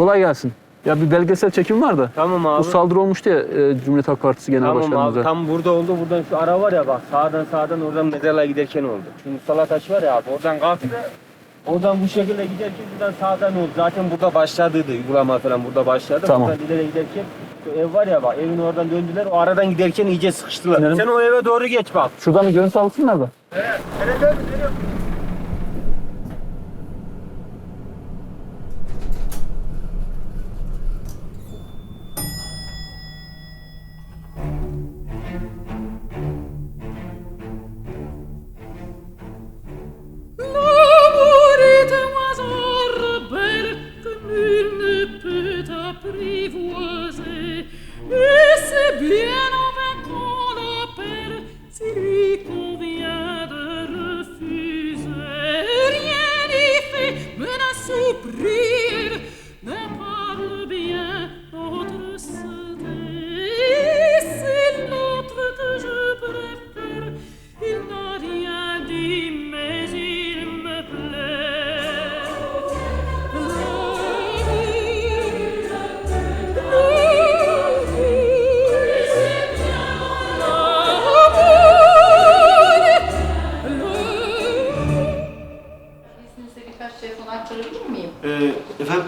Kolay gelsin. Ya bir belgesel çekim var da. Tamam abi. Bu saldırı olmuştu ya Cumhuriyet Halk Partisi Genel Tamam Başkanımıza. abi, tam burada oldu. Buradan şu ara var ya bak, sağdan oradan mezarlığa giderken oldu. Şimdi Mustafa Taş var ya abi, oradan kalktı. Oradan bu şekilde giderken buradan sağdan oldu. Zaten burada başladıydı, uygulama falan burada başladı. Tamam. Buradan ileri giderken şu ev var ya bak, evin oradan döndüler. O aradan giderken iyice sıkıştılar. İnelim. Sen o eve doğru geç bak. Şuradan bir görüntü alsınlar da. Evet. Nereye? L'amour est un oiseau rebelle que nul ne peut apprivoiser. Et c'est bien en vain qu'on l'appelle, s'il lui convient de refuser. Rien n'y fait, menace ou prière, ne parle bien notre santé. C'est l'autre que je préfère, il n'a rien dit, mais il me plaît. İzninizle birkaç telefon aktarabilir miyim? Efendim,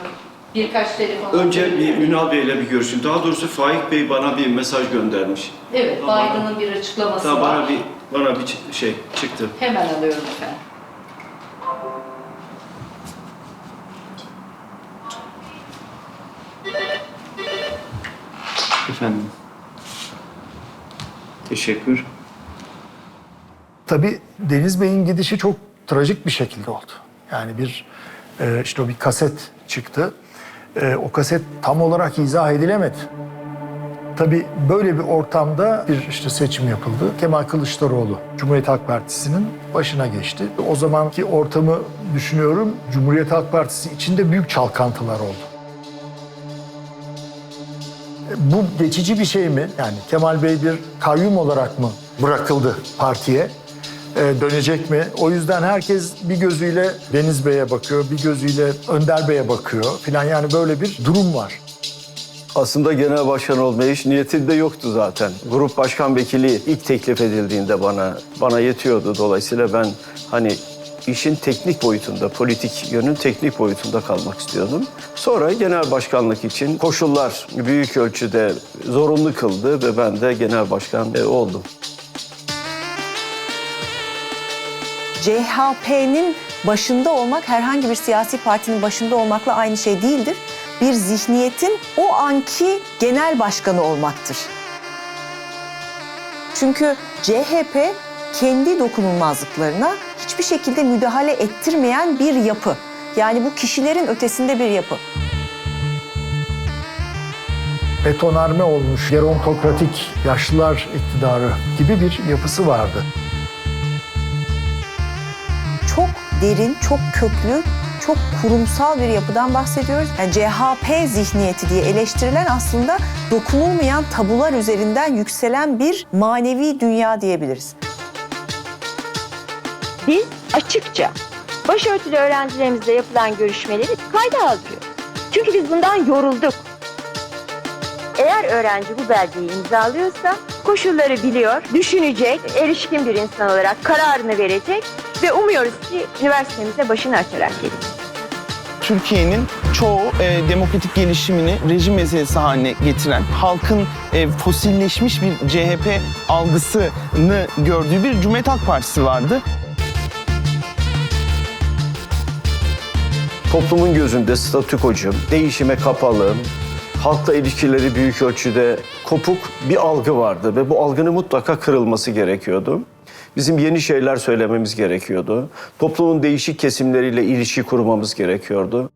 Birkaç telefon önce bir Ünal Bey ile bir görüşün. Daha doğrusu Faik Bey bana bir mesaj göndermiş. Evet, Biden'ın bir açıklaması Daha var. bana bir şey çıktı. Hemen alıyorum efendim. Efendim. Teşekkür. Tabii Deniz Bey'in gidişi çok trajik bir şekilde oldu. Yani işte o bir kaset çıktı. O kaset tam olarak izah edilemedi. Tabii böyle bir ortamda bir işte seçim yapıldı. Kemal Kılıçdaroğlu Cumhuriyet Halk Partisi'nin başına geçti. O zamanki ortamı düşünüyorum. Cumhuriyet Halk Partisi içinde büyük çalkantılar oldu. Bu geçici bir şey mi? Yani Kemal Bey bir kayyum olarak mı bırakıldı partiye? Dönecek mi? O yüzden herkes bir gözüyle Deniz Bey'e bakıyor, bir gözüyle Önder Bey'e bakıyor filan. Yani böyle bir durum var. Aslında genel başkan olmaya hiç niyetinde yoktu zaten. Grup başkan vekili ilk teklif edildiğinde bana yetiyordu. Dolayısıyla ben hani işin teknik boyutunda, politik yönün teknik boyutunda kalmak istiyordum. Sonra genel başkanlık için koşullar büyük ölçüde zorunlu kıldı ve ben de genel başkan oldum. CHP'nin başında olmak herhangi bir siyasi partinin başında olmakla aynı şey değildir. Bir zihniyetin o anki genel başkanı olmaktır. Çünkü CHP kendi dokunulmazlıklarına hiçbir şekilde müdahale ettirmeyen bir yapı. Yani bu kişilerin ötesinde bir yapı. Betonarme olmuş, gerontokratik yaşlılar iktidarı gibi bir yapısı vardı. Çok derin, çok köklü, çok kurumsal bir yapıdan bahsediyoruz. Yani CHP zihniyeti diye eleştirilen aslında dokunulmayan tabular üzerinden yükselen bir manevi dünya diyebiliriz. Biz açıkça başörtülü öğrencilerimizle yapılan görüşmeleri kayda alıyoruz. Çünkü biz bundan yorulduk. Eğer öğrenci bu belgeyi imzalıyorsa koşulları biliyor, düşünecek, erişkin bir insan olarak kararını verecek ve umuyoruz ki üniversitemize başını açarak gelir. Türkiye'nin çoğu demokratik gelişimini rejim meselesi haline getiren, halkın fosilleşmiş bir CHP algısını gördüğü bir Cumhuriyet Halk Partisi vardı. Toplumun gözünde statükocu, değişime kapalı, halkla ilişkileri büyük ölçüde kopuk bir algı vardı ve bu algının mutlaka kırılması gerekiyordu. Bizim yeni şeyler söylememiz gerekiyordu. Toplumun değişik kesimleriyle ilişki kurmamız gerekiyordu.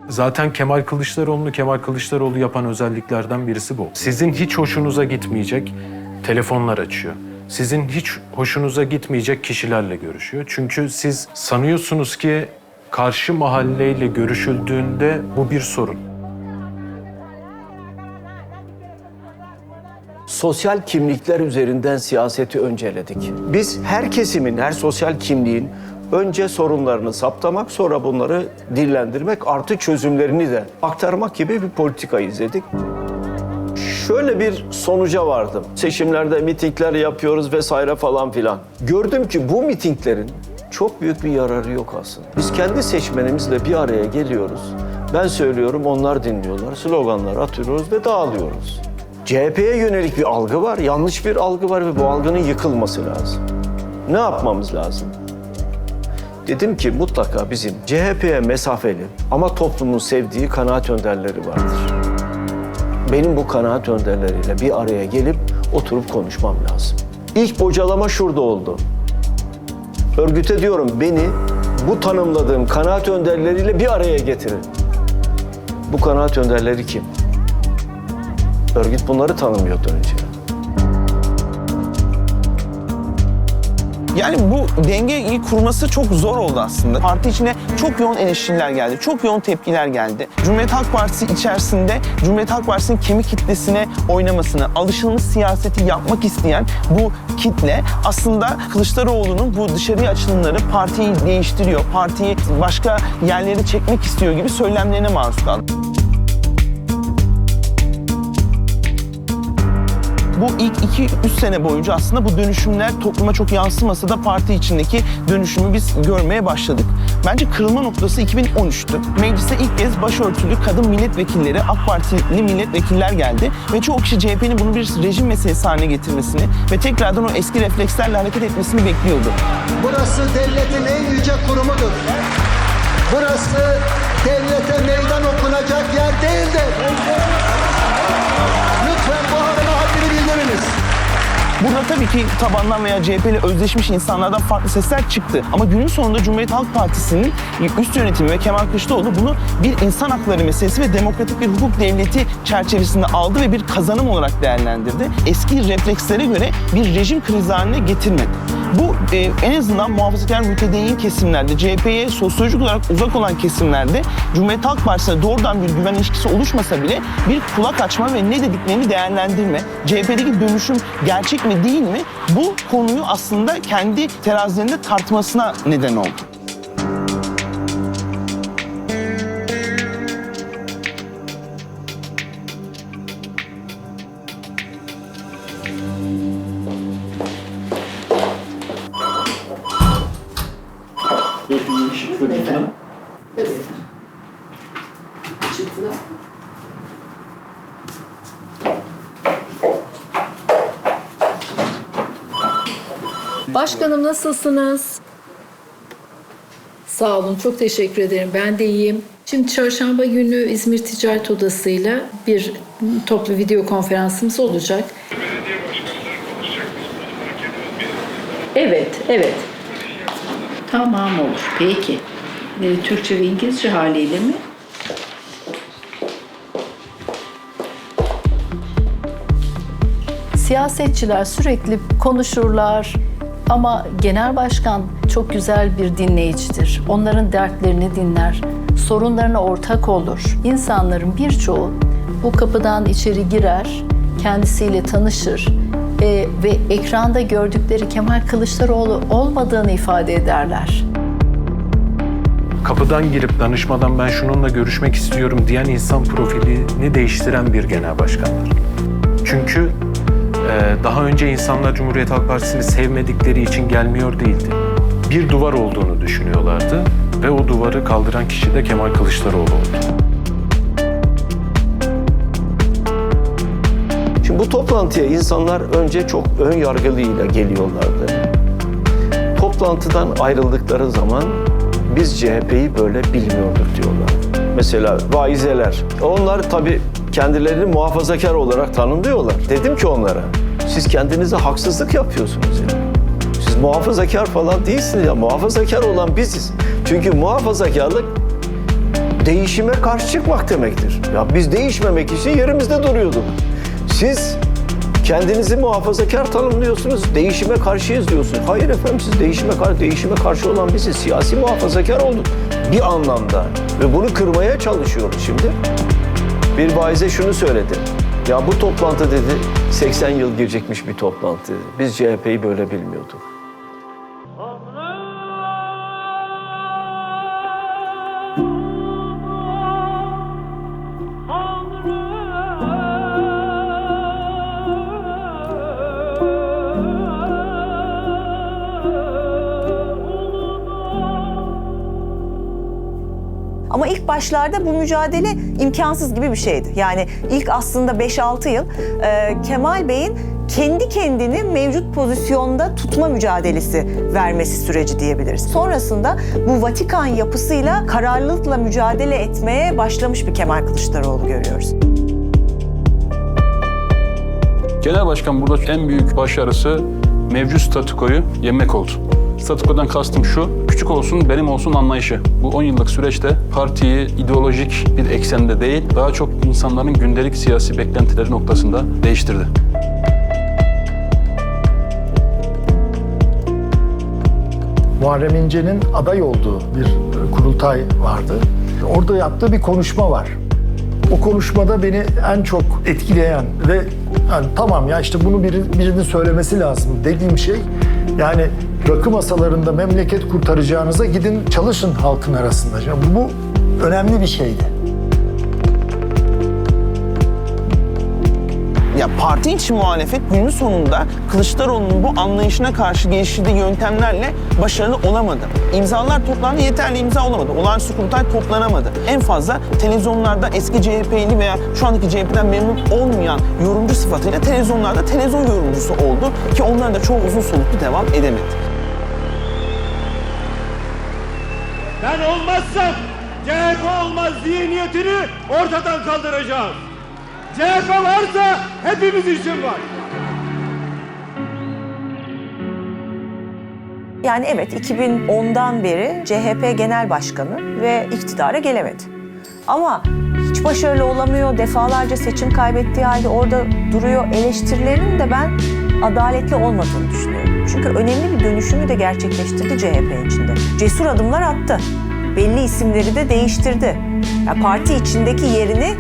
Zaten Kemal Kılıçdaroğlu yapan özelliklerden birisi bu. Sizin hiç hoşunuza gitmeyecek telefonlar açıyor. Sizin hiç hoşunuza gitmeyecek kişilerle görüşüyor. Çünkü siz sanıyorsunuz ki karşı mahalleyle görüşüldüğünde bu bir sorun. Sosyal kimlikler üzerinden siyaseti önceledik. Biz her kesimin, her sosyal kimliğin önce sorunlarını saptamak, sonra bunları dillendirmek, artı çözümlerini de aktarmak gibi bir politika izledik. Şöyle bir sonuca vardım. Seçimlerde mitingler yapıyoruz vesaire falan filan. Gördüm ki bu mitinglerin çok büyük bir yararı yok aslında. Biz kendi seçmenimizle bir araya geliyoruz. Ben söylüyorum, onlar dinliyorlar. Sloganlar atıyoruz ve dağılıyoruz. CHP'ye yönelik bir algı var, yanlış bir algı var ve bu algının yıkılması lazım. Ne yapmamız lazım? Dedim ki mutlaka bizim CHP'ye mesafeli ama toplumun sevdiği kanaat önderleri vardır. Benim bu kanaat önderleriyle bir araya gelip oturup konuşmam lazım. İlk bocalama şurada oldu. Örgüte diyorum, beni bu tanımladığım kanaat önderleriyle bir araya getirin. Bu kanaat önderleri kim? Örgüt bunları tanımıyordu önce. Yani bu dengeyi kurması çok zor oldu aslında. Parti içine çok yoğun eleştiriler geldi, çok yoğun tepkiler geldi. Cumhuriyet Halk Partisi içerisinde Cumhuriyet Halk Partisi'nin kemik kitlesine oynamasını, alışılmış siyaseti yapmak isteyen bu kitle aslında Kılıçdaroğlu'nun bu dışarıya açılımları partiyi değiştiriyor, partiyi başka yerlere çekmek istiyor gibi söylemlerine maruz kaldı. Bu ilk 2-3 sene boyunca aslında bu dönüşümler topluma çok yansımasa da parti içindeki dönüşümü biz görmeye başladık. Bence kırılma noktası 2013'tü. Meclise ilk kez başörtülü kadın milletvekilleri, AK Partili milletvekiller geldi ve çoğu kişi CHP'nin bunu bir rejim meselesi haline getirmesini ve tekrardan o eski reflekslerle hareket etmesini bekliyordu. Burası devletin en yüce kurumudur. Burası devlete meydan okunacak yer değildir. Lütfen bu halime haddini bildiriniz. Burada tabii ki tabandan veya CHP'li özleşmiş insanlardan farklı sesler çıktı. Ama günün sonunda Cumhuriyet Halk Partisi'nin üst yönetimi ve Kemal Kılıçdaroğlu bunu bir insan hakları meselesi ve demokratik bir hukuk devleti çerçevesinde aldı ve bir kazanım olarak değerlendirdi. Eski reflekslere göre bir rejim krizi haline getirmedi. Bu en azından muhafazakar mütedeyyin kesimlerde, CHP'ye sosyolojik olarak uzak olan kesimlerde Cumhuriyet Halk Partisi'ne doğrudan bir güven ilişkisi oluşmasa bile bir kulak açma ve ne dediklerini değerlendirme, CHP'deki dönüşüm gerçek mi değil mi, bu konuyu aslında kendi terazilerinde tartmasına neden oldu. Başkanım nasılsınız? Sağ olun, çok teşekkür ederim. Ben de iyiyim. Şimdi çarşamba günü İzmir Ticaret Odası'yla bir toplu video konferansımız olacak. Evet. Tamam olur, peki. Türkçe ve İngilizce haliyle mi? Siyasetçiler sürekli konuşurlar ama genel başkan çok güzel bir dinleyicidir. Onların dertlerini dinler, sorunlarına ortak olur. İnsanların birçoğu bu kapıdan içeri girer, kendisiyle tanışır ve ekranda gördükleri Kemal Kılıçdaroğlu olmadığını ifade ederler. Kapıdan girip danışmadan ben şununla görüşmek istiyorum diyen insan profilini değiştiren bir genel başkandır. Çünkü daha önce insanlar Cumhuriyet Halk Partisi'ni sevmedikleri için gelmiyor değildi. Bir duvar olduğunu düşünüyorlardı ve o duvarı kaldıran kişi de Kemal Kılıçdaroğlu oldu. Şimdi bu toplantıya insanlar önce çok ön yargılıyla geliyorlardı. Toplantıdan ayrıldıkları zaman biz CHP'yi böyle bilmiyorduk diyorlar. Mesela vaizeler. Onlar tabii kendilerini muhafazakar olarak tanımlıyorlar. Dedim ki onlara, siz kendinize haksızlık yapıyorsunuz ya. Siz muhafazakar falan değilsiniz ya. Muhafazakar olan biziz. Çünkü muhafazakarlık değişime karşı çıkmak demektir. Ya biz değişmemek için yerimizde duruyorduk. Siz kendinizi muhafazakar tanımlıyorsunuz, değişime karşıyız diyorsunuz. Hayır efendim, siz değişime karşı olan biziz. Siyasi muhafazakar olduk bir anlamda. Ve bunu kırmaya çalışıyoruz şimdi. Bir vaize şunu söyledi. Ya bu toplantı dedi 80 yıl girecekmiş bir toplantı. Biz CHP'yi böyle bilmiyorduk. Ama ilk başlarda bu mücadele imkansız gibi bir şeydi. Yani ilk aslında 5-6 yıl Kemal Bey'in kendi kendini mevcut pozisyonda tutma mücadelesi vermesi süreci diyebiliriz. Sonrasında bu Vatikan yapısıyla kararlılıkla mücadele etmeye başlamış bir Kemal Kılıçdaroğlu görüyoruz. Genel başkan burada en büyük başarısı mevcut statükoyu yemek oldu. Statükodan kastım şu, küçük olsun benim olsun anlayışı. Bu 10 yıllık süreçte partiyi ideolojik bir eksende değil, daha çok insanların gündelik siyasi beklentileri noktasında değiştirdi. Muharrem İnce'nin aday olduğu bir kurultay vardı. Orada yaptığı bir konuşma var. O konuşmada beni en çok etkileyen ve yani tamam ya işte bunu birinin söylemesi lazım dediğim şey, yani rakı masalarında memleket kurtaracağınıza gidin çalışın halkın arasında. Yani bu önemli bir şeydi. Ya parti içi muhalefet günün sonunda Kılıçdaroğlu'nun bu anlayışına karşı geliştirdiği yöntemlerle başarılı olamadı. İmzalar toplandı, yeterli imza olamadı. Olağanüstü kurultay toplanamadı. En fazla televizyonlarda eski CHP'li veya şu andaki CHP'den memnun olmayan yorumcu sıfatıyla televizyonlarda televizyon yorumcusu oldu ki onlar da çok uzun soluklu devam edemedi. Ben olmazsam CHP olmaz zihniyetini ortadan kaldıracağım. CHP varsa hepimiz için var. Yani evet 2010'dan beri CHP Genel Başkanı ve iktidara gelemedi. Ama hiç başarılı olamıyor, defalarca seçim kaybettiği halde orada duruyor. Eleştirilerinin de ben adaletli olmadığını düşünüyorum. Çünkü önemli bir dönüşümü de gerçekleştirdi CHP içinde. Cesur adımlar attı. Belli isimleri de değiştirdi. Yani parti içindeki yerini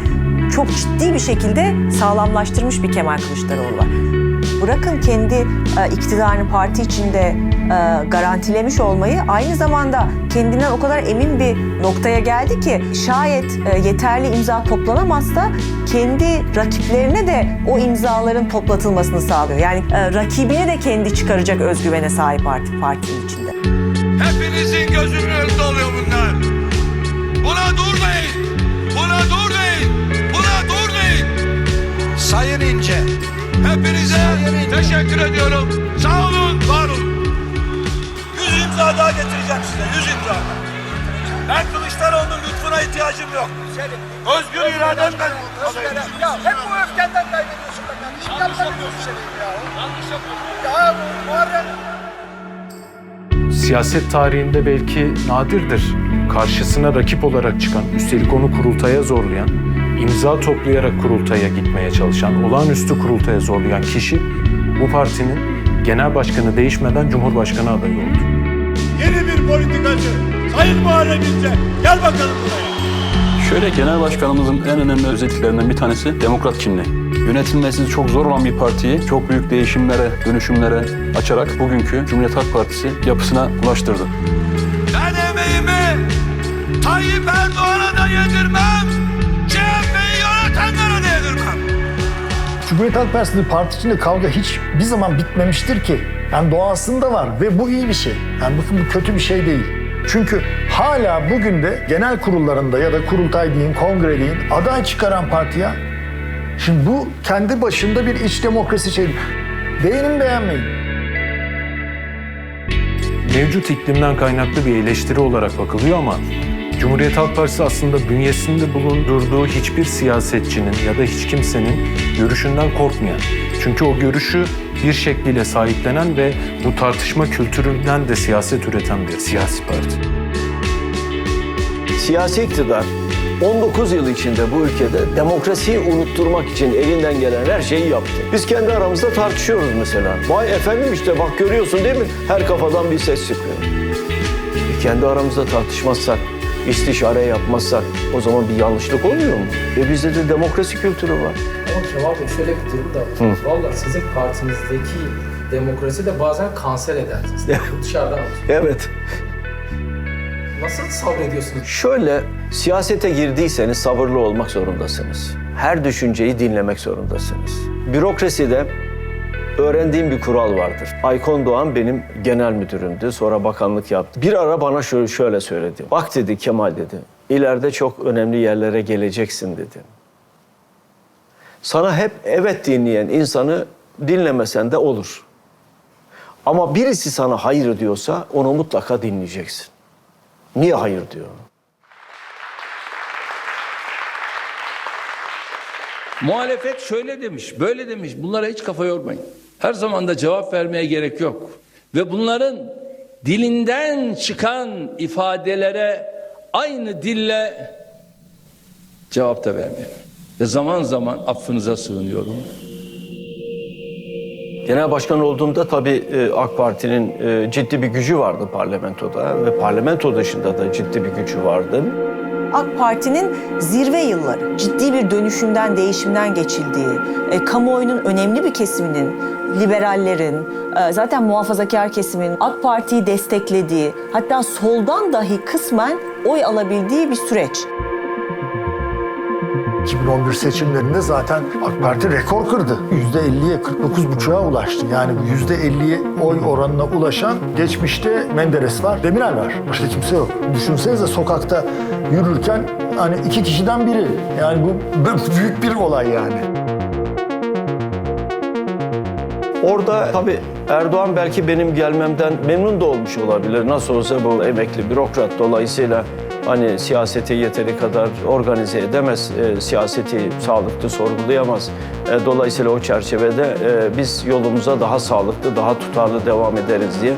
çok ciddi bir şekilde sağlamlaştırmış bir Kemal Kılıçdaroğlu var. Bırakın kendi iktidarını parti içinde garantilemiş olmayı, aynı zamanda kendinden o kadar emin bir noktaya geldi ki şayet yeterli imza toplanamazsa kendi rakiplerine de o imzaların toplatılmasını sağlıyor. Yani rakibini de kendi çıkaracak özgüvene sahip artık partinin içinde. Hepinizin gözünün önünde oluyor bunlar. Buna durmayın. Buna durmayın. Buna durmayın. Sayın İnce. Hepinize teşekkür ediyorum. Sağ olun, var olun. 100 imza daha getireceğim size. 100 imza. Ben Kılıçdaroğlu'nun lütfuna ihtiyacım yok. Özgür irademden. Ya hep bu öfkenden kaybediyorsun be kardeşim. Yapamıyorsun senin ya. Yanlış yapıyorsun. Ya Muharrem. Siyaset tarihinde belki nadirdir. Karşısına rakip olarak çıkan, üstelik onu kurultaya zorlayan, imza toplayarak kurultaya gitmeye çalışan, olağanüstü kurultaya zorlayan kişi bu partinin genel başkanı değişmeden Cumhurbaşkanı adayı oldu. Yeni bir politikacı. Sayın Muharrem İnce. Gel bakalım buraya. Şöyle, genel başkanımızın en önemli özelliklerinden bir tanesi demokrat kimliği. Yönetilmesi çok zor olan bir partiyi çok büyük değişimlere, dönüşümlere açarak bugünkü Cumhuriyet Halk Partisi yapısına ulaştırdı. Ben emeğimi Tayyip Erdoğan'a da yedirmem. CHP'yi yönetenlere de yedirmem. Cumhuriyet Halk Partisi'nin parti içinde kavga hiçbir zaman bitmemiştir ki. Yani doğasında var ve bu iyi bir şey. Yani bu kötü bir şey değil. Çünkü hala bugün de genel kurullarında ya da kurultay deyin, kongre deyin, aday çıkaran partiye, şimdi bu kendi başında bir iç demokrasi şeyi. Beğenin beğenmeyin. Mevcut iklimden kaynaklı bir eleştiri olarak bakılıyor ama Cumhuriyet Halk Partisi aslında bünyesinde bulundurduğu hiçbir siyasetçinin ya da hiç kimsenin görüşünden korkmayan. Çünkü o görüşü bir şekliyle sahiplenen ve bu tartışma kültüründen de siyaset üreten bir siyasi parti. Siyasi iktidar 19 yıl içinde bu ülkede demokrasiyi unutturmak için elinden gelen her şeyi yaptı. Biz kendi aramızda tartışıyoruz mesela. Vay efendim işte bak görüyorsun değil mi? Her kafadan bir ses çıkıyor. Kendi aramızda tartışmazsak, istişare yapmazsak o zaman bir yanlışlık olmuyor mu? Bizde de demokrasi kültürü var. Ama Kemal Bey şöyle bir durum da var. Vallahi sizin partinizdeki demokrasi de bazen kanser eder. Dışarıdan. Evet. Nasıl sabrediyorsunuz? Şöyle, siyasete girdiyseniz sabırlı olmak zorundasınız. Her düşünceyi dinlemek zorundasınız. Bürokraside öğrendiğim bir kural vardır. Aykon Doğan benim genel müdürümdü, sonra bakanlık yaptı. Bir ara bana şöyle söyledi. Bak dedi Kemal dedi, İleride çok önemli yerlere geleceksin dedim. Sana hep evet dinleyen insanı dinlemesen de olur. Ama birisi sana hayır diyorsa onu mutlaka dinleyeceksin. Niye hayır diyor? Muhalefet şöyle demiş, böyle demiş. Bunlara hiç kafa yormayın. Her zaman da cevap vermeye gerek yok. Ve bunların dilinden çıkan ifadelere aynı dille cevap da vermeyin. Ve zaman zaman affınıza sığınıyorum. Genel başkan olduğumda tabii AK Parti'nin ciddi bir gücü vardı parlamentoda ve parlamento dışında da ciddi bir gücü vardı. AK Parti'nin zirve yılları, ciddi bir dönüşümden, değişimden geçildiği, kamuoyunun önemli bir kesiminin, liberallerin, zaten muhafazakar kesimin AK Parti'yi desteklediği, hatta soldan dahi kısmen oy alabildiği bir süreç. 2011 seçimlerinde zaten AK Parti rekor kırdı. %50'ye 49,5'a ulaştı. Yani bu %50'ye oy oranına ulaşan geçmişte Menderes var, Demirel var. Başka kimse yok. Düşünsenize sokakta yürürken hani 2 kişiden biri. Yani bu büyük bir olay yani. Orada tabii Erdoğan belki benim gelmemden memnun da olmuş olabilir. Nasıl olsa bu emekli bürokrat, dolayısıyla hani siyaseti yeteri kadar organize edemez, siyaseti sağlıklı sorgulayamaz. Dolayısıyla o çerçevede biz yolumuza daha sağlıklı, daha tutarlı devam ederiz diye.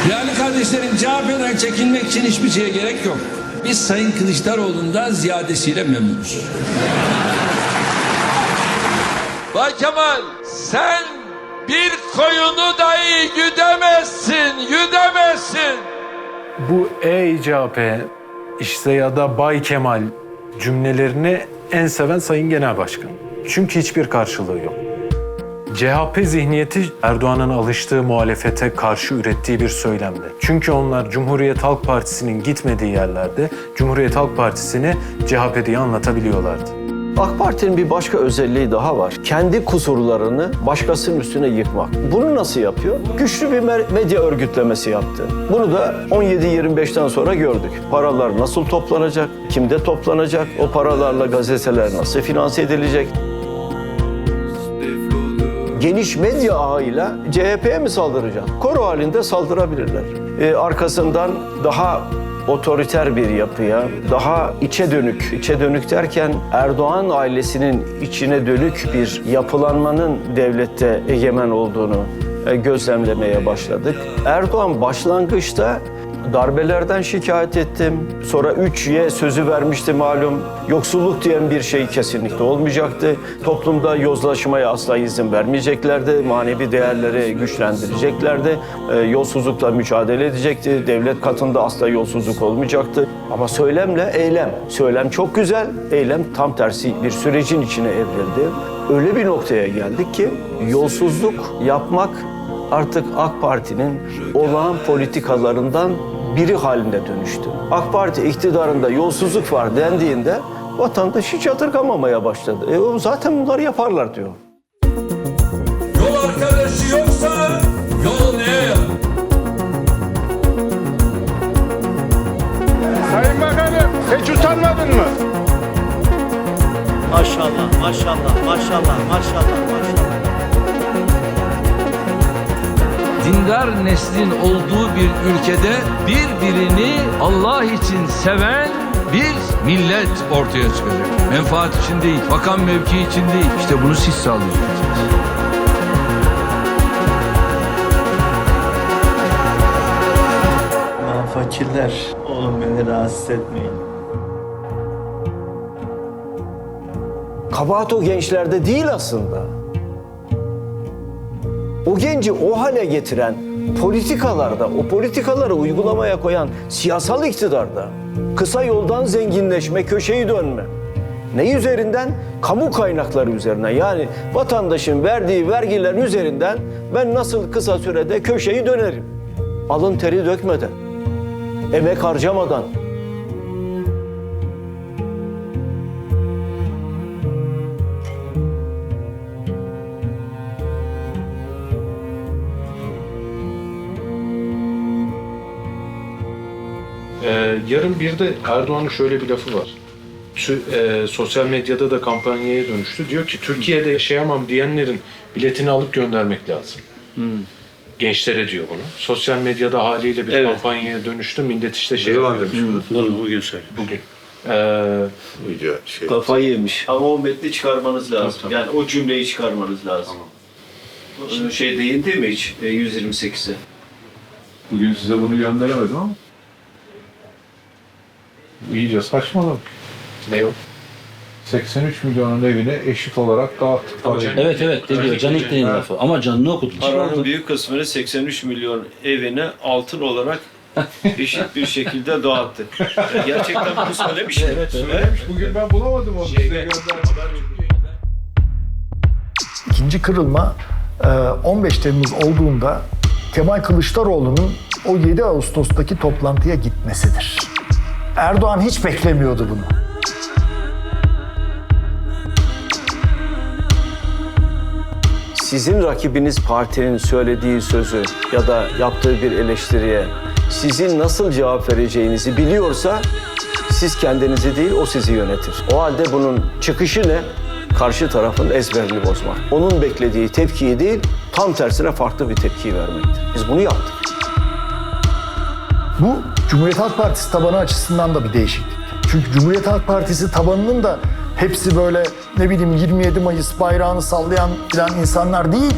Değerli kardeşlerim, CHP'den çekinmek için hiçbir şeye gerek yok. Biz Sayın Kılıçdaroğlu'ndan ziyadesiyle memnunuz. Bay Kemal, sen bir koyunu dahi güdemezsin. Bu ey CHP işte ya da Bay Kemal cümlelerini en seven Sayın Genel Başkan. Çünkü hiçbir karşılığı yok. CHP zihniyeti Erdoğan'ın alıştığı muhalefete karşı ürettiği bir söylemdi. Çünkü onlar Cumhuriyet Halk Partisi'nin gitmediği yerlerde Cumhuriyet Halk Partisi'ni CHP diye anlatabiliyorlardı. AK Parti'nin bir başka özelliği daha var. Kendi kusurlarını başkasının üstüne yıkmak. Bunu nasıl yapıyor? Güçlü bir medya örgütlemesi yaptı. Bunu da 17-25'ten sonra gördük. Paralar nasıl toplanacak? Kimde toplanacak? O paralarla gazeteler nasıl finanse edilecek? Geniş medya ağıyla CHP'ye mi saldıracak? Koro halinde saldırabilirler. Arkasından daha otoriter bir yapıya, daha içe dönük derken Erdoğan ailesinin içine dönük bir yapılanmanın devlette egemen olduğunu gözlemlemeye başladık. Erdoğan başlangıçta darbelerden şikayet ettim. Sonra 3Y sözü vermişti malum. Yoksulluk diyen bir şey kesinlikle olmayacaktı. Toplumda yozlaşmaya asla izin vermeyeceklerdi. Manevi değerleri güçlendireceklerdi. Yolsuzlukla mücadele edecekti. Devlet katında asla yolsuzluk olmayacaktı. Ama söylemle eylem. Söylem çok güzel, eylem tam tersi bir sürecin içine evrildi. Öyle bir noktaya geldik ki yolsuzluk yapmak artık AK Parti'nin olağan politikalarından biri haline dönüştü. AK Parti iktidarında yolsuzluk var dendiğinde vatandaş hiç yadırgamamaya başladı. Zaten bunları yaparlar diyor. Yol arkadaşı yoksa yol neye yarar? Sayın Bakanım, hiç utanmadın mı? Maşallah, maşallah, maşallah, maşallah, maşallah. Dindar neslin olduğu bir ülkede birbirini Allah için seven bir millet ortaya çıkacak. Menfaat için değil, makam mevki için değil. İşte bunu siz sağlayacaksınız. Fakirler, oğlum beni rahatsız etmeyin. Kabahat o gençlerde değil aslında. O genci o hale getiren politikalarda, o politikaları uygulamaya koyan siyasal iktidarda kısa yoldan zenginleşme, köşeyi dönme. Ne üzerinden? Kamu kaynakları üzerinden. Yani vatandaşın verdiği vergilerin üzerinden ben nasıl kısa sürede köşeyi dönerim? Alın teri dökmeden, emek harcamadan. Yarın bir de Erdoğan'ın şöyle bir lafı var. Sosyal medyada da kampanyaya dönüştü. Diyor ki Türkiye'de yaşayamam diyenlerin biletini alıp göndermek lazım. Gençlere diyor bunu. Sosyal medyada haliyle bir kampanyaya dönüştü. Millet işte Bugün söyle. Bugün. Kafayı yemiş. Ama o metni çıkarmanız lazım. Tabii. Yani o cümleyi çıkarmanız lazım. Tamam. Şey değil mi hiç? 128'e. Bugün size bunu gönderemedim ama. İyice saçmaladık. Ne o? 83 milyonun evine eşit olarak dağıttık. Evet ne diyor Canikli'nin lafı ama canını okudun. Paranın büyük kısmını 83 milyon evine altın olarak eşit bir şekilde dağıttık. Yani gerçekten bunu söylemiş mi? Evet, söylemiş. Bugün ben bulamadım onu. Size gönderdim. İkinci kırılma 15 Temmuz olduğunda Kemal Kılıçdaroğlu'nun o 7 Ağustos'taki toplantıya gitmesidir. Erdoğan hiç beklemiyordu bunu. Sizin rakibiniz partinin söylediği sözü ya da yaptığı bir eleştiriye sizin nasıl cevap vereceğinizi biliyorsa siz kendinizi değil o sizi yönetir. O halde bunun çıkışı ne? Karşı tarafın ezberini bozmak. Onun beklediği tepkiyi değil, tam tersine farklı bir tepki vermektir. Biz bunu yaptık. Bu Cumhuriyet Halk Partisi tabanı açısından da bir değişiklik. Çünkü Cumhuriyet Halk Partisi tabanının da hepsi böyle 27 Mayıs bayrağını sallayan filan insanlar değil.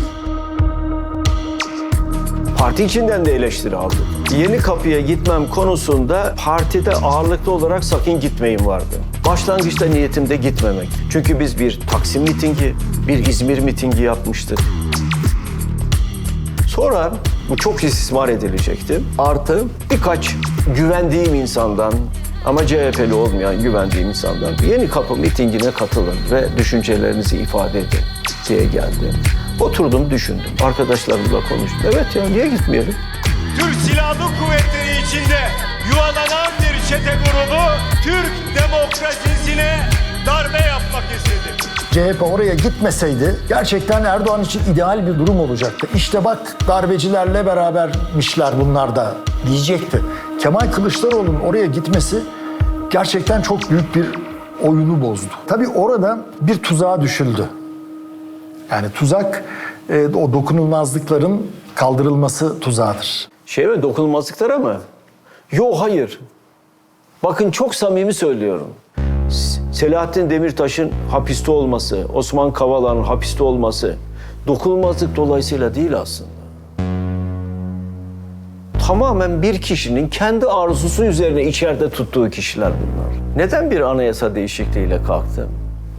Parti içinden de eleştiri aldı. Yeni Kapı'ya gitmem konusunda partide ağırlıklı olarak sakın gitmeyin vardı. Başlangıçta niyetimde gitmemek. Çünkü biz bir Taksim mitingi, bir İzmir mitingi yapmıştık. Sonra bu çok istismar edilecekti. Artı birkaç güvendiğim insandan ama CHP'li olmayan güvendiğim insandan Yeni Kapı mitingine katılın ve düşüncelerinizi ifade edin diye geldi. Oturdum, düşündüm. Arkadaşlarımla konuştum. Evet ya, niye gitmeyelim? Türk Silahlı Kuvvetleri içinde yuvalanan bir çete grubu Türk demokrasisine darbe yapmak istedi. CHP oraya gitmeseydi gerçekten Erdoğan için ideal bir durum olacaktı. İşte bak darbecilerle berabermişler bunlar da diyecekti. Kemal Kılıçdaroğlu'nun oraya gitmesi gerçekten çok büyük bir oyunu bozdu. Tabii orada bir tuzağa düşüldü. Yani tuzak o dokunulmazlıkların kaldırılması tuzağıdır. Dokunulmazlıklara mı? Yok, hayır. Bakın çok samimi söylüyorum. Selahattin Demirtaş'ın hapiste olması, Osman Kavala'nın hapiste olması dokunulmazlık dolayısıyla değil aslında. Tamamen bir kişinin kendi arzusu üzerine içeride tuttuğu kişiler bunlar. Neden bir anayasa değişikliğiyle kalktı?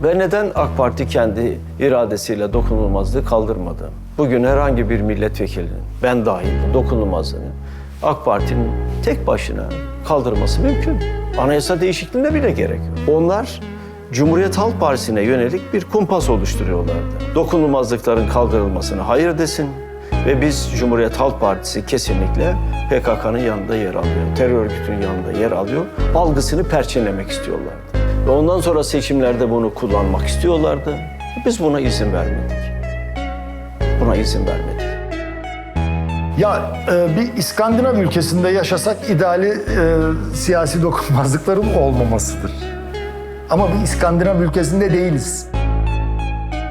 Ve neden AK Parti kendi iradesiyle dokunulmazlığı kaldırmadı? Bugün herhangi bir milletvekilinin, ben dahil dokunulmazlığını AK Parti'nin tek başına kaldırması mümkün. Anayasa değişikliğine bile gerek yok. Onlar Cumhuriyet Halk Partisi'ne yönelik bir kumpas oluşturuyorlardı. Dokunulmazlıkların kaldırılmasına hayır desin ve biz Cumhuriyet Halk Partisi kesinlikle PKK'nın yanında yer alıyor, terör örgütünün yanında yer alıyor, algısını perçinlemek istiyorlardı. Ve ondan sonra seçimlerde bunu kullanmak istiyorlardı. Biz buna izin vermedik. Buna izin vermedik. Ya bir İskandinav ülkesinde yaşasak ideali siyasi dokunulmazlıkların olmamasıdır. Ama bir İskandinav ülkesinde değiliz.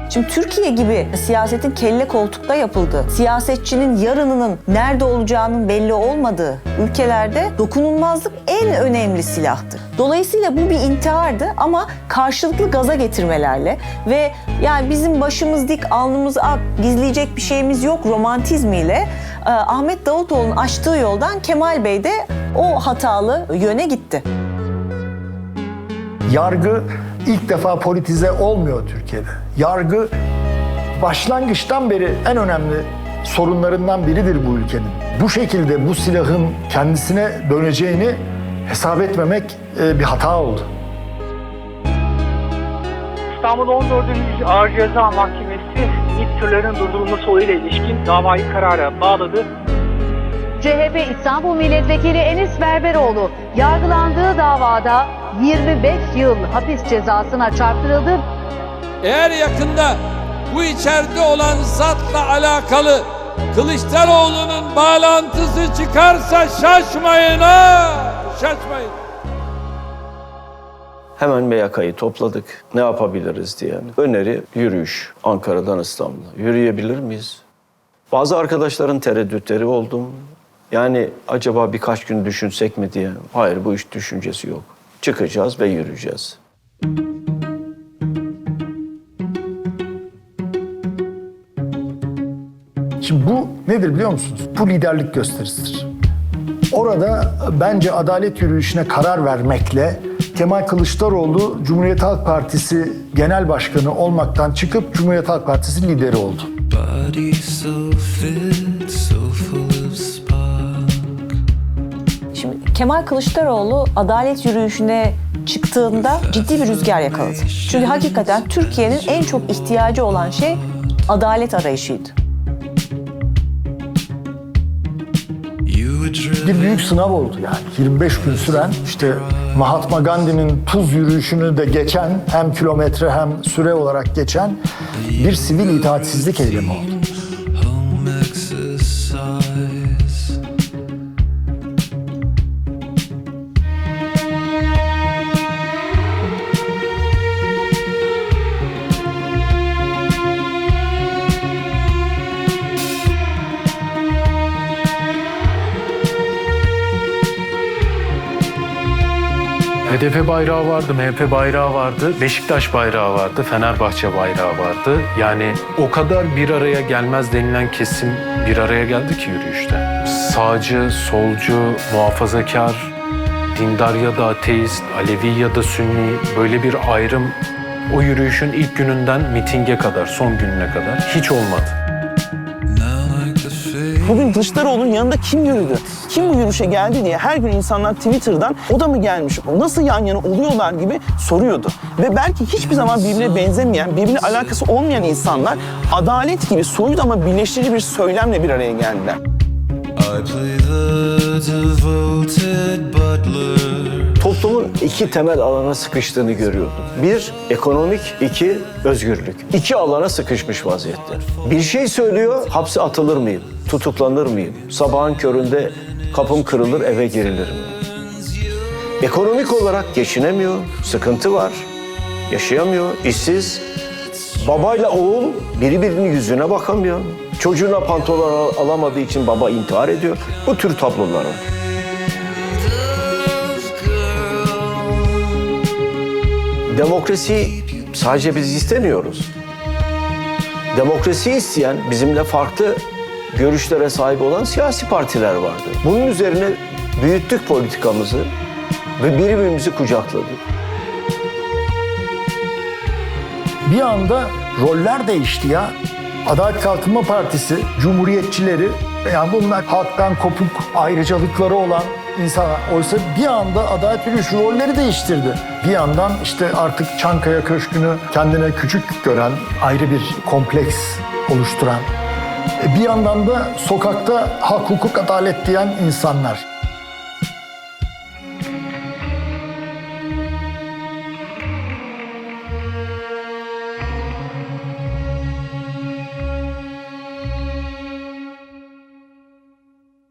Şimdi Türkiye gibi siyasetin kelle koltukta yapıldığı, siyasetçinin yarınının nerede olacağının belli olmadığı ülkelerde dokunulmazlık en önemli silahtı. Dolayısıyla bu bir intihardı ama karşılıklı gaza getirmelerle ve yani bizim başımız dik, alnımız ak, gizleyecek bir şeyimiz yok romantizmiyle Ahmet Davutoğlu'nun açtığı yoldan Kemal Bey de o hatalı yöne gitti. Yargı ilk defa politize olmuyor Türkiye'de. Yargı başlangıçtan beri en önemli sorunlarından biridir bu ülkenin. Bu şekilde bu silahın kendisine döneceğini hesap etmemek bir hata oldu. İstanbul 14. Ağır Ceza Mahkemesi ilk türlerin durdurulması oyuyla ilişkin davayı karara bağladı. CHP İstanbul Milletvekili Enis Berberoğlu yargılandığı davada 25 yıl hapis cezasına çarptırıldı. Eğer yakında bu içeride olan zatla alakalı Kılıçdaroğlu'nun bağlantısı çıkarsa şaşmayın ha! şaşmayın. Hemen MYK'yı topladık. Ne yapabiliriz diye. Öneri yürüyüş. Ankara'dan İstanbul'a. Yürüyebilir miyiz? Bazı arkadaşların tereddütleri oldu. Yani acaba birkaç gün düşünsek mi diye. Hayır, bu iş düşüncesi yok. Çıkacağız ve yürüyeceğiz. Şimdi bu nedir biliyor musunuz? Bu liderlik gösterisidir. Orada bence adalet yürüyüşüne karar vermekle Kemal Kılıçdaroğlu Cumhuriyet Halk Partisi Genel Başkanı olmaktan çıkıp Cumhuriyet Halk Partisi lideri oldu. Şimdi Kemal Kılıçdaroğlu adalet yürüyüşüne çıktığında ciddi bir rüzgar yakaladı. Çünkü hakikaten Türkiye'nin en çok ihtiyacı olan şey adalet arayışıydı. Bir büyük sınav oldu yani. 25 gün süren işte Mahatma Gandhi'nin tuz yürüyüşünü de geçen, hem kilometre hem süre olarak geçen bir sivil itaatsizlik eylemi oldu. HDP bayrağı vardı, MHP bayrağı vardı, Beşiktaş bayrağı vardı, Fenerbahçe bayrağı vardı. Yani o kadar bir araya gelmez denilen kesim bir araya geldi ki yürüyüşte. Sağcı, solcu, muhafazakar, dindar ya da ateist, Alevi ya da Sünni, böyle bir ayrım o yürüyüşün ilk gününden mitinge kadar, son gününe kadar hiç olmadı. Bugün Kılıçdaroğlu'nun yanında kim yürüdü? Kim bu yürüyüşe geldi diye her gün insanlar Twitter'dan o da mı gelmiş, nasıl yan yana oluyorlar gibi soruyordu. Ve belki hiçbir zaman birbirine benzemeyen, birbirine alakası olmayan insanlar adalet gibi soyut ama birleştirici bir söylemle bir araya geldiler. Toplumun iki temel alana sıkıştığını görüyorduk. Bir, ekonomik, iki, özgürlük. İki alana sıkışmış vaziyette. Bir şey söylüyor, hapse atılır mıyım? Tutuklanır mıyım? Sabahın köründe kapım kırılır, eve girilir mi? Ekonomik olarak geçinemiyor, sıkıntı var, yaşayamıyor, işsiz. Babayla oğul birbirinin yüzüne bakamıyor. Çocuğuna pantolon alamadığı için baba intihar ediyor. Bu tür tablolar var. Demokrasiyi sadece biz istemiyoruz. Demokrasiyi isteyen, bizimle farklı görüşlere sahip olan siyasi partiler vardı. Bunun üzerine büyüttük politikamızı ve birbirimizi kucakladık. Bir anda roller değişti ya. Adalet Kalkınma Partisi, Cumhuriyetçileri, yani bunlar halktan kopuk ayrıcalıkları olan insanlar. Oysa bir anda adalet yürüyüşü rolleri değiştirdi. Bir yandan işte artık Çankaya Köşkü'nü kendine küçük gören, ayrı bir kompleks oluşturan, bir yandan da sokakta hak, hukuk, adalet diyen insanlar.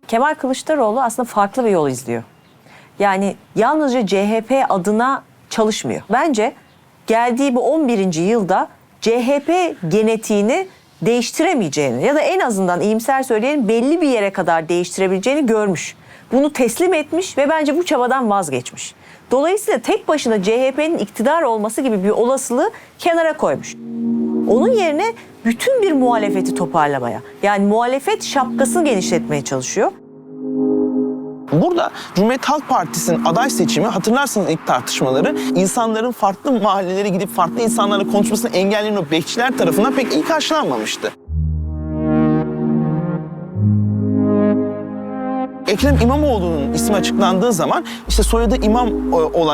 Kemal Kılıçdaroğlu aslında farklı bir yol izliyor. Yani yalnızca CHP adına çalışmıyor. Bence geldiği bu 11. yılda CHP genetiğini değiştiremeyeceğini ya da en azından iyimser söyleyelim belli bir yere kadar değiştirebileceğini görmüş. Bunu teslim etmiş ve bence bu çabadan vazgeçmiş. Dolayısıyla tek başına CHP'nin iktidar olması gibi bir olasılığı kenara koymuş. Onun yerine bütün bir muhalefeti toparlamaya, yani muhalefet şapkasını genişletmeye çalışıyor. Burada Cumhuriyet Halk Partisi'nin aday seçimi, hatırlarsınız ilk tartışmaları, insanların farklı mahallelere gidip farklı insanlarla konuşmasını engelleyen o bekçiler tarafından pek iyi karşılanmamıştı. Ekrem İmamoğlu'nun ismi açıklandığı zaman işte soyadı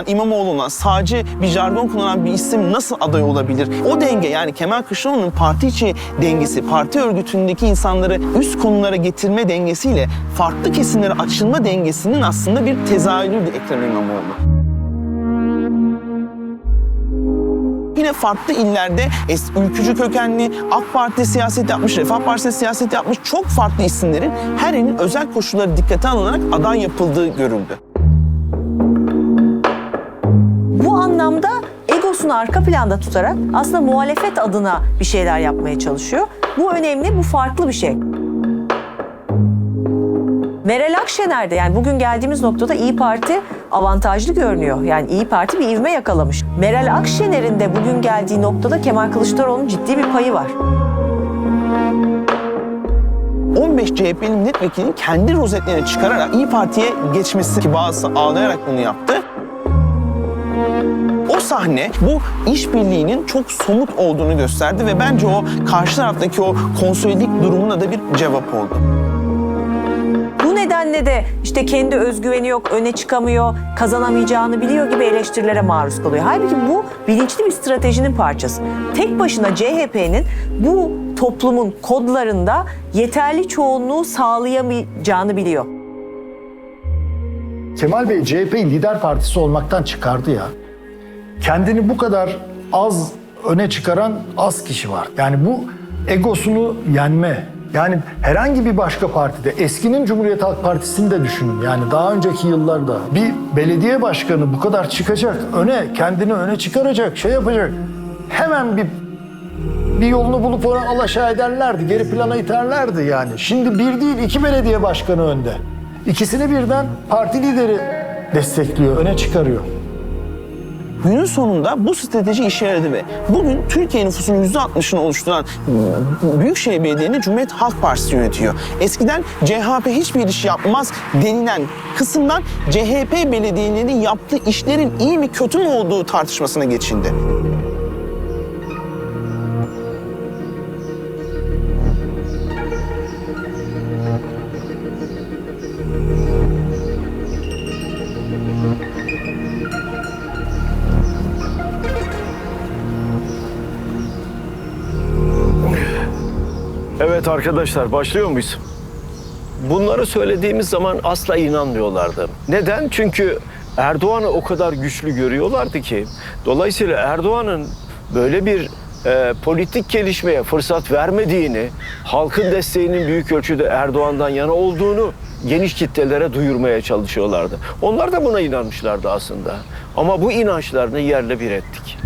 İmamoğlu olan sağcı bir jargon kullanan bir isim nasıl aday olabilir? O denge, yani Kemal Kılıçdaroğlu'nun parti içi dengesi, parti örgütündeki insanları üst konulara getirme dengesiyle farklı kesimlere açılma dengesinin aslında bir tezahürüydü Ekrem İmamoğlu. Yine farklı illerde ülkücü kökenli, AK Parti siyaset yapmış, Refah Partisi siyaset yapmış çok farklı isimlerin her ilin özel koşulları dikkate alınarak aday yapıldığı görüldü. anlamda egosunu arka planda tutarak aslında muhalefet adına bir şeyler yapmaya çalışıyor. Bu önemli, bu farklı bir şey. Meral Akşener'de, yani bugün geldiğimiz noktada İYİ Parti avantajlı görünüyor. Yani İYİ Parti bir ivme yakalamış. Meral Akşener'in de bugün geldiği noktada Kemal Kılıçdaroğlu'nun ciddi bir payı var. 15 CHP'li milletvekilinin kendi rozetlerini çıkararak İYİ Parti'ye geçmesi, ki bazısı ağlayarak bunu yaptı. O sahne bu işbirliğinin çok somut olduğunu gösterdi ve bence o karşı taraftaki o konsolidelik durumuna da bir cevap oldu. Bu nedenle de işte kendi özgüveni yok, öne çıkamıyor, kazanamayacağını biliyor gibi eleştirilere maruz kalıyor. Halbuki bu bilinçli bir stratejinin parçası. Tek başına CHP'nin bu toplumun kodlarında yeterli çoğunluğu sağlayamayacağını biliyor. Kemal Bey CHP'yi lider partisi olmaktan çıkardı ya. Kendini bu kadar az öne çıkaran az kişi var. Yani bu egosunu yenme. Yani herhangi bir başka partide, eskinin Cumhuriyet Halk Partisi'ni de düşünün. Yani daha önceki yıllarda bir belediye başkanı bu kadar çıkacak, kendini öne çıkaracak, şey yapacak. Hemen bir yolunu bulup onu alaşağı ederlerdi, geri plana iterlerdi yani. Şimdi bir değil, 2 belediye başkanı önde. İkisini birden parti lideri destekliyor, öne çıkarıyor. Günün sonunda bu strateji işe yaradı ve bugün Türkiye nüfusunun %60'ını oluşturan Büyükşehir Belediye'ni Cumhuriyet Halk Partisi yönetiyor. Eskiden CHP hiçbir iş yapmaz denilen kısımdan CHP belediyelerinin yaptığı işlerin iyi mi kötü mü olduğu tartışmasına geçildi. Evet arkadaşlar, başlıyor muyuz? Bunları söylediğimiz zaman asla inanmıyorlardı. Neden? Çünkü Erdoğan'ı o kadar güçlü görüyorlardı ki. Dolayısıyla Erdoğan'ın böyle bir politik gelişmeye fırsat vermediğini, halkın desteğinin büyük ölçüde Erdoğan'dan yana olduğunu geniş kitlelere duyurmaya çalışıyorlardı. Onlar da buna inanmışlardı aslında. Ama bu inançlarını yerle bir ettik.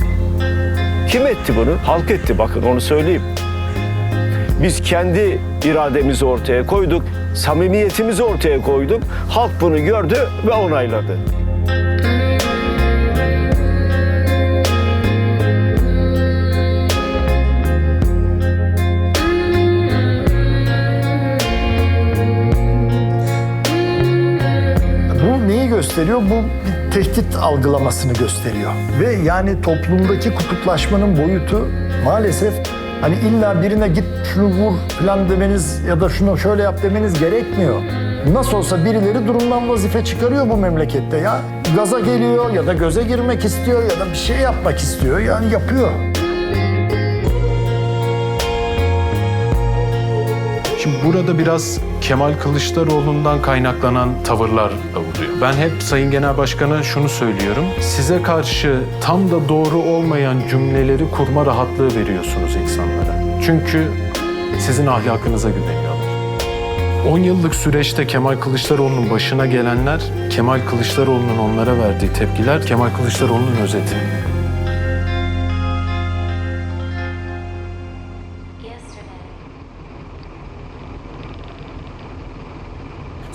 Kim etti bunu? Halk etti, bakın onu söyleyeyim. Biz kendi irademizi ortaya koyduk, samimiyetimizi ortaya koyduk. Halk bunu gördü ve onayladı. Bu neyi gösteriyor? Bu bir tehdit algılamasını gösteriyor. Ve yani toplumdaki kutuplaşmanın boyutu maalesef hani illa birine git şunu vur falan demeniz ya da şunu şöyle yap demeniz gerekmiyor. Nasıl olsa birileri durumdan vazife çıkarıyor bu memlekette ya. Gaza geliyor ya da göze girmek istiyor ya da bir şey yapmak istiyor, yani yapıyor. Şimdi burada biraz Kemal Kılıçdaroğlu'ndan kaynaklanan tavırlar da oluyor. Ben hep Sayın Genel Başkan'a şunu söylüyorum. Size karşı tam da doğru olmayan cümleleri kurma rahatlığı veriyorsunuz insanlara. Çünkü sizin ahlakınıza güveniyorlar. 10 yıllık süreçte Kemal Kılıçdaroğlu'nun başına gelenler, Kemal Kılıçdaroğlu'nun onlara verdiği tepkiler, Kemal Kılıçdaroğlu'nun özeti.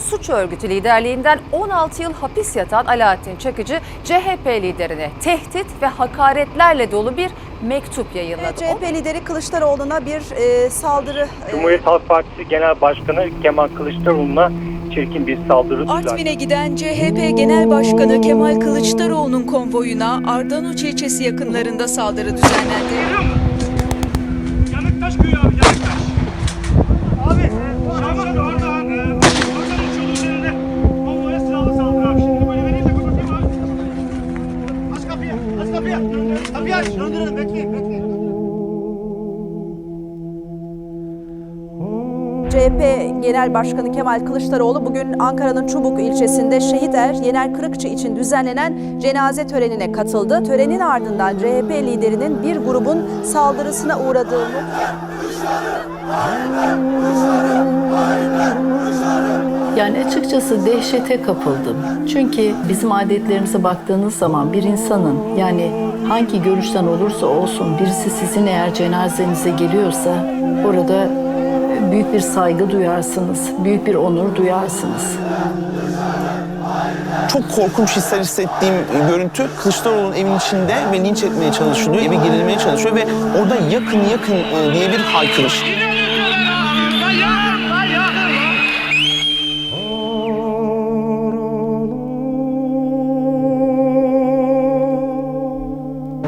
Suç örgütü liderliğinden 16 yıl hapis yatan Alaaddin Çakıcı, CHP liderine tehdit ve hakaretlerle dolu bir mektup yayınladı. CHP lideri Kılıçdaroğlu'na bir saldırı... Cumhuriyet Halk Partisi Genel Başkanı Kemal Kılıçdaroğlu'na çirkin bir saldırı düzenledi. Artvin'e giden CHP Genel Başkanı Kemal Kılıçdaroğlu'nun konvoyuna Ardanuç ilçesi yakınlarında saldırı düzenlendi. Yanıktaş köyü abi, Yanıktaş. Abi, Şam'ın orada üzerinde konvoya silahlı saldırı abi. Şimdi böyle vereyim de bir bakayım abi. Aç kapıyı, aç kapıyı. Kapıyı aç, döndürelim, bekleyin. CHP Genel Başkanı Kemal Kılıçdaroğlu bugün Ankara'nın Çubuk ilçesinde Şehit Yener Kırıkçı için düzenlenen cenaze törenine katıldı. Törenin ardından CHP liderinin bir grubun saldırısına uğradığını... Yani açıkçası dehşete kapıldım. Çünkü bizim adetlerimize baktığınız zaman bir insanın, yani hangi görüşten olursa olsun, birisi sizin eğer cenazenize geliyorsa orada büyük bir saygı duyarsınız, büyük bir onur duyarsınız. Çok korkunç hisler hissettiğim görüntü, Kılıçdaroğlu'nun evin içinde ve linç etmeye çalışılıyor, eve girilmeye çalışıyor ve orada yakın diye bir haykırış.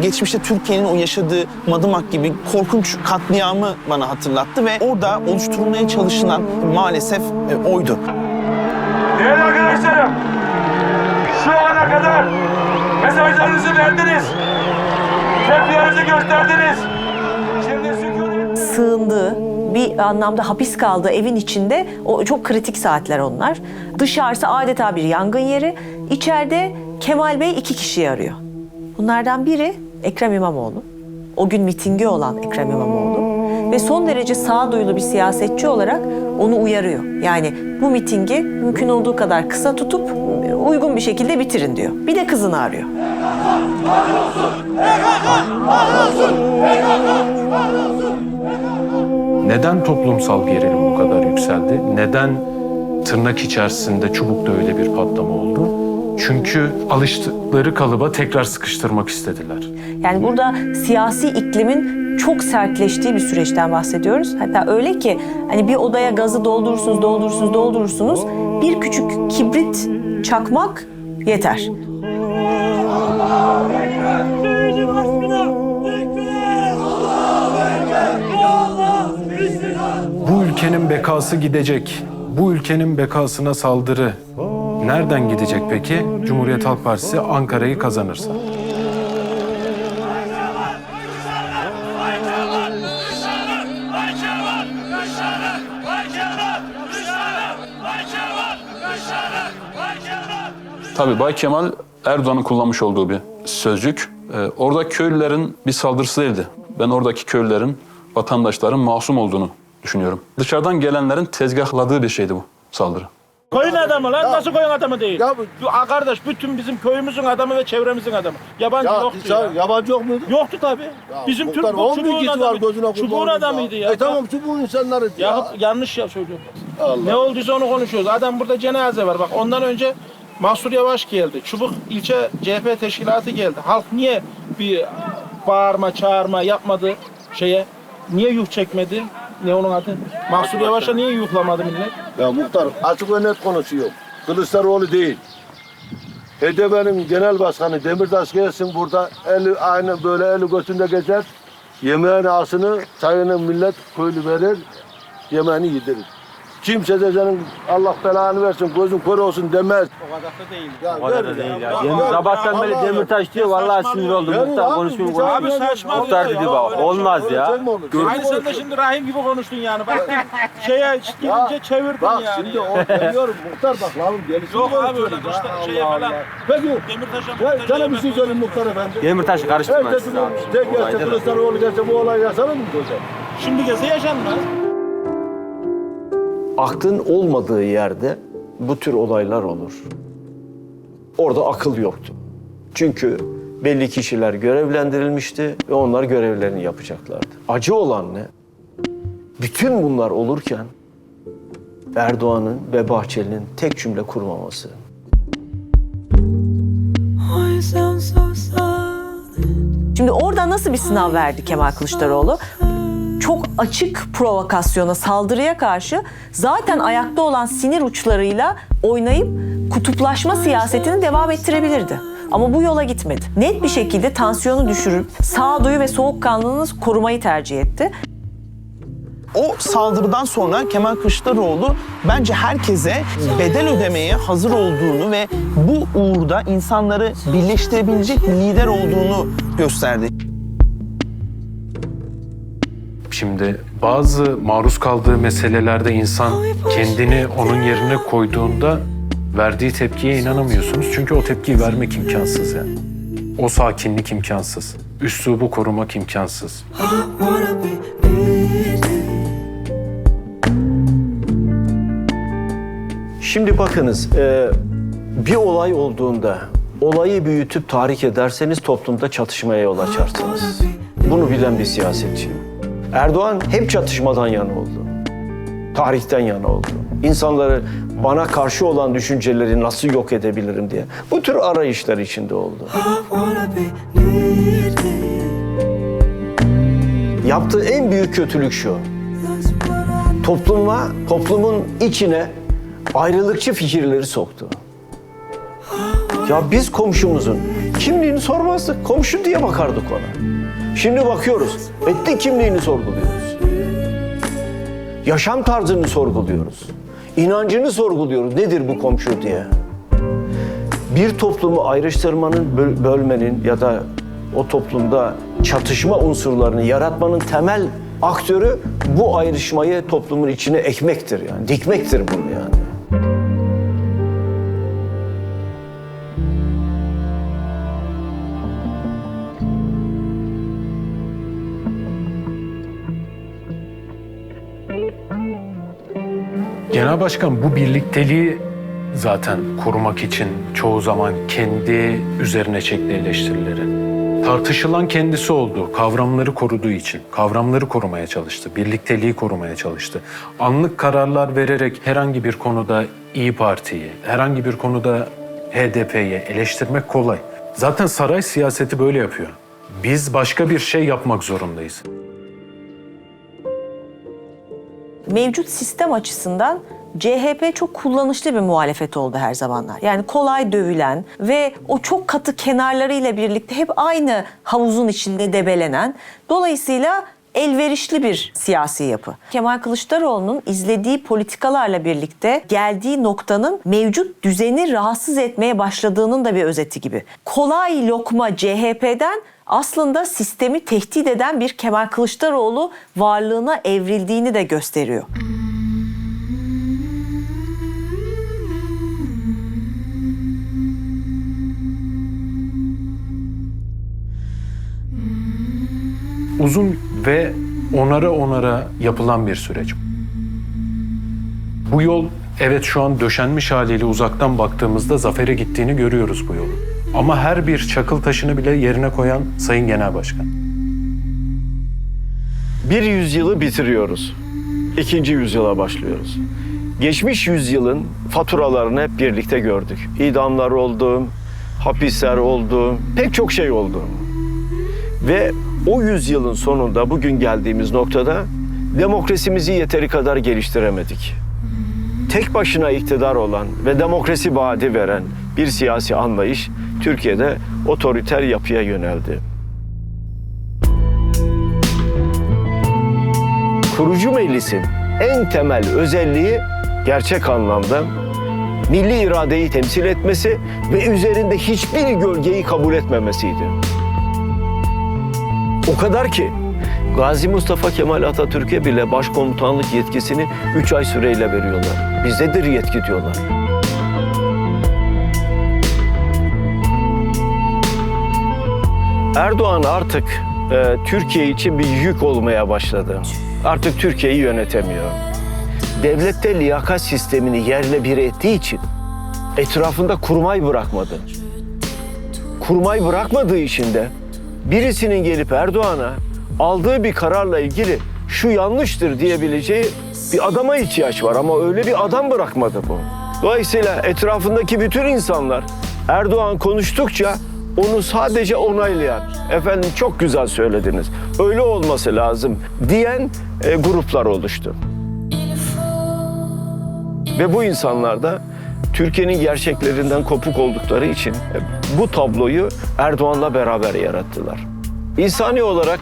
Geçmişte Türkiye'nin o yaşadığı Madımak gibi korkunç katliamı bana hatırlattı ve orada oluşturulmaya çalışılan maalesef oydu. Değerli arkadaşlarım, şu ana kadar mesajlarınızı verdiniz, tepkilerinizi gösterdiniz. Şimdi sükunet... Sığındığı, bir anlamda hapis kaldığı evin içinde o çok kritik saatler onlar. Dışarısı adeta bir yangın yeri. İçeride Kemal Bey 2 kişiyi arıyor. Bunlardan biri Ekrem İmamoğlu. O gün mitingi olan Ekrem İmamoğlu. Ve son derece sağduyulu bir siyasetçi olarak onu uyarıyor. Yani bu mitingi mümkün olduğu kadar kısa tutup uygun bir şekilde bitirin diyor. Bir de kızını arıyor. Neden toplumsal gerilim bu kadar yükseldi? Neden tırnak içerisinde Çubuk'ta öyle bir patlama oldu? Çünkü alıştıkları kalıba tekrar sıkıştırmak istediler. Yani burada siyasi iklimin çok sertleştiği bir süreçten bahsediyoruz. Hatta öyle ki hani bir odaya gazı doldurursunuz. Bir küçük kibrit çakmak yeter. Bu ülkenin bekası gidecek. Bu ülkenin bekasına saldırı nereden gidecek peki? Cumhuriyet Halk Partisi Ankara'yı kazanırsa. Tabii Bay Kemal Erdoğan'ın kullanmış olduğu bir sözcük. Orada köylülerin bir saldırısı değildi. Ben oradaki köylülerin, vatandaşların masum olduğunu düşünüyorum. Dışarıdan gelenlerin tezgahladığı bir şeydi bu saldırı. Koyun adamı lan, nasıl koyun adamı değil? Ya kardeş, bütün bizim köyümüzün adamı ve çevremizin adamı. Yabancı yoktu ya. Yabancı yok muydu? Yoktu tabii. Bizim Türk çubuğun adamıydı. Çubuğun adamıydı ya. Tamam, çubuğun insanları. Yanlış söylüyorum. Ne olduysa onu konuşuyoruz. Adam burada cenaze var. Bak ondan önce Mahsur Yavaş geldi. Çubuk ilçe CHP teşkilatı geldi. Halk niye bir bağırma, çağırma yapmadı şeye? Niye yuh çekmedi? Ne onun adı? Mahsur Yavaş'a niye yuhlamadı millet? Ya muhtar açık ve net konuşuyor. Kılıçdaroğlu değil. HDP'nin genel başkanı Demirtaş gelsin burada aynı böyle eli götünde gezer. Yemeğini asını, çayını millet köylü verir. Yemeğini yedirir. Kimse de senin Allah belanı versin, gözün kör olsun demez. O kadar da değil. O kadar da değil ya. Sabahtan beri Demirtaş diyor, vallahi sinir oldum. Muhtar konuşmayayım. Abi saçma. Muhtar dedi bak, olmaz ya. Aynı sen de şimdi Rahim gibi konuştun yani. Bak şeye gelince çevirdin bak, yani. Bak şimdi o demiyorum muhtar bak lan gelişini yok abi öyle konuşuyoruz işte ya. şeye falan. Peki Demirtaş'a sana bir şey söyleyeyim muhtar efendi. Demirtaş'ı karıştırmayın. Tek gelse Kılıçdaroğlu gelse bu olay yaşanır mı hocam? Şimdi gelse yaşanmaz. Aklın olmadığı yerde bu tür olaylar olur. Orada akıl yoktu. Çünkü belli kişiler görevlendirilmişti ve onlar görevlerini yapacaklardı. Acı olan ne? Bütün bunlar olurken Erdoğan'ın ve Bahçeli'nin tek cümle kurmaması. Şimdi orada nasıl bir sınav verdi Kemal Kılıçdaroğlu? Çok açık provokasyona, saldırıya karşı zaten ayakta olan sinir uçlarıyla oynayıp kutuplaşma siyasetini devam ettirebilirdi. Ama bu yola gitmedi. Net bir şekilde tansiyonu düşürüp sağduyu ve soğukkanlılığını korumayı tercih etti. O saldırıdan sonra Kemal Kılıçdaroğlu bence herkese bedel ödemeye hazır olduğunu ve bu uğurda insanları birleştirebilecek bir lider olduğunu gösterdi. Şimdi bazı maruz kaldığı meselelerde insan kendini onun yerine koyduğunda verdiği tepkiye inanamıyorsunuz. Çünkü o tepkiyi vermek imkansız yani. O sakinlik imkansız. Üslubu korumak imkansız. Şimdi bakınız, bir olay olduğunda olayı büyütüp tahrik ederseniz toplumda çatışmaya yol açarsınız. Bunu bilen bir siyasetçi. Erdoğan hep çatışmadan yana oldu. Tahrikten yana oldu. İnsanları bana karşı olan düşünceleri nasıl yok edebilirim diye. Bu tür arayışlar içinde oldu. Yaptığı en büyük kötülük şu. Toplumun içine ayrılıkçı fikirleri soktu. Ya biz komşumuzun kimliğini sormazdık. Komşu diye bakardık ona. Şimdi bakıyoruz. Etnik kimliğini sorguluyoruz. Yaşam tarzını sorguluyoruz. İnancını sorguluyoruz. Nedir bu komşu diye. Bir toplumu ayrıştırmanın, bölmenin ya da o toplumda çatışma unsurlarını yaratmanın temel aktörü bu ayrışmayı toplumun içine ekmektir yani. Dikmektir bunu yani. Genel Başkan bu birlikteliği zaten korumak için çoğu zaman kendi üzerine çekti eleştirileri. Tartışılan kendisi oldu. Kavramları koruduğu için. Kavramları korumaya çalıştı. Birlikteliği korumaya çalıştı. Anlık kararlar vererek herhangi bir konuda İYİ Parti'yi, herhangi bir konuda HDP'yi eleştirmek kolay. Zaten saray siyaseti böyle yapıyor. Biz başka bir şey yapmak zorundayız. Mevcut sistem açısından CHP çok kullanışlı bir muhalefet oldu her zamanlar. Yani kolay dövülen ve o çok katı kenarlarıyla birlikte hep aynı havuzun içinde debelenen, dolayısıyla elverişli bir siyasi yapı. Kemal Kılıçdaroğlu'nun izlediği politikalarla birlikte geldiği noktanın mevcut düzeni rahatsız etmeye başladığının da bir özeti gibi. Kolay lokma CHP'den aslında sistemi tehdit eden bir Kemal Kılıçdaroğlu varlığına evrildiğini de gösteriyor. Uzun ve onara yapılan bir süreç. Bu yol evet şu an döşenmiş haliyle uzaktan baktığımızda zafere gittiğini görüyoruz bu yolun. Ama her bir çakıl taşını bile yerine koyan Sayın Genel Başkan. Bir yüzyılı bitiriyoruz. 2. yüzyıla başlıyoruz. Geçmiş yüzyılın faturalarını hep birlikte gördük. İdamlar oldu, hapisler oldu, pek çok şey oldu. Ve o yüzyılın sonunda bugün geldiğimiz noktada demokrasimizi yeteri kadar geliştiremedik. Tek başına iktidar olan ve demokrasi vaadi veren bir siyasi anlayış Türkiye'de otoriter yapıya yöneldi. Kurucu meclisin en temel özelliği gerçek anlamda milli iradeyi temsil etmesi ve üzerinde hiçbir gölgeyi kabul etmemesiydi. O kadar ki Gazi Mustafa Kemal Atatürk'e bile başkomutanlık yetkisini 3 ay süreyle veriyorlar. Bizdedir yetki diyorlar. Erdoğan artık Türkiye için bir yük olmaya başladı. Artık Türkiye'yi yönetemiyor. Devlette liyakat sistemini yerle bir ettiği için etrafında kurmay bırakmadı. Kurmay bırakmadığı için de birisinin gelip Erdoğan'a aldığı bir kararla ilgili şu yanlıştır diyebileceği bir adama ihtiyaç var ama öyle bir adam bırakmadı bu. Dolayısıyla etrafındaki bütün insanlar Erdoğan konuştukça onu sadece onaylayan, efendim çok güzel söylediniz, öyle olması lazım diyen gruplar oluştu. Ve bu insanlar da Türkiye'nin gerçeklerinden kopuk oldukları için bu tabloyu Erdoğan'la beraber yarattılar. İnsani olarak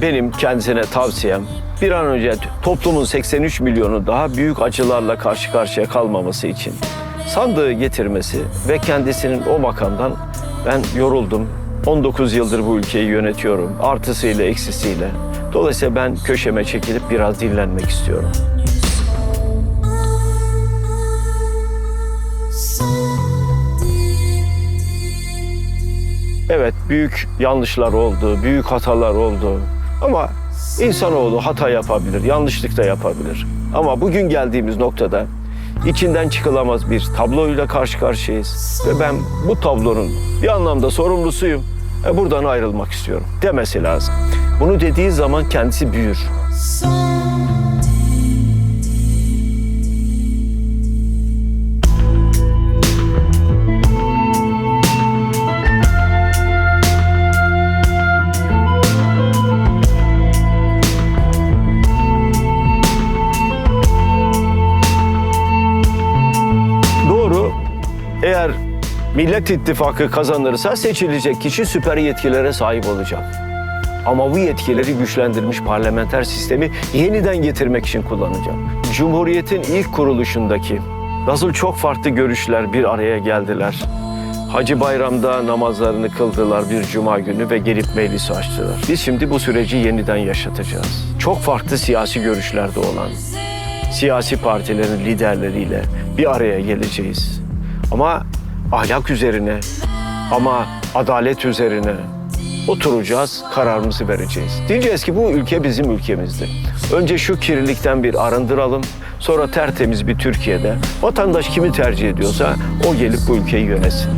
benim kendisine tavsiyem bir an önce toplumun 83 milyonu daha büyük acılarla karşı karşıya kalmaması için sandığı getirmesi ve kendisinin o makamdan ben yoruldum, 19 yıldır bu ülkeyi yönetiyorum, artısıyla eksisiyle. Dolayısıyla ben köşeme çekilip biraz dinlenmek istiyorum. Evet, büyük yanlışlar oldu, büyük hatalar oldu. Ama insanoğlu hata yapabilir, yanlışlık da yapabilir. Ama bugün geldiğimiz noktada içinden çıkılamaz bir tabloyla karşı karşıyayız. Ve ben bu tablonun bir anlamda sorumlusuyum. Buradan ayrılmak istiyorum demesi lazım. Bunu dediği zaman kendisi büyür. Doğru, eğer Millet İttifakı kazanırsa seçilecek kişi süper yetkilere sahip olacak. Ama bu yetkileri güçlendirilmiş parlamenter sistemi yeniden getirmek için kullanacak. Cumhuriyetin ilk kuruluşundaki nasıl çok farklı görüşler bir araya geldiler. Hacı Bayram'da namazlarını kıldılar bir cuma günü ve gelip meclisi açtılar. Biz şimdi bu süreci yeniden yaşatacağız. Çok farklı siyasi görüşlerde olan siyasi partilerin liderleriyle bir araya geleceğiz. Ama ahlak üzerine, ama adalet üzerine oturacağız, kararımızı vereceğiz. Diyeceğiz ki bu ülke bizim ülkemizdi. Önce şu kirlilikten bir arındıralım, sonra tertemiz bir Türkiye'de vatandaş kimi tercih ediyorsa o gelip bu ülkeyi yönetsin.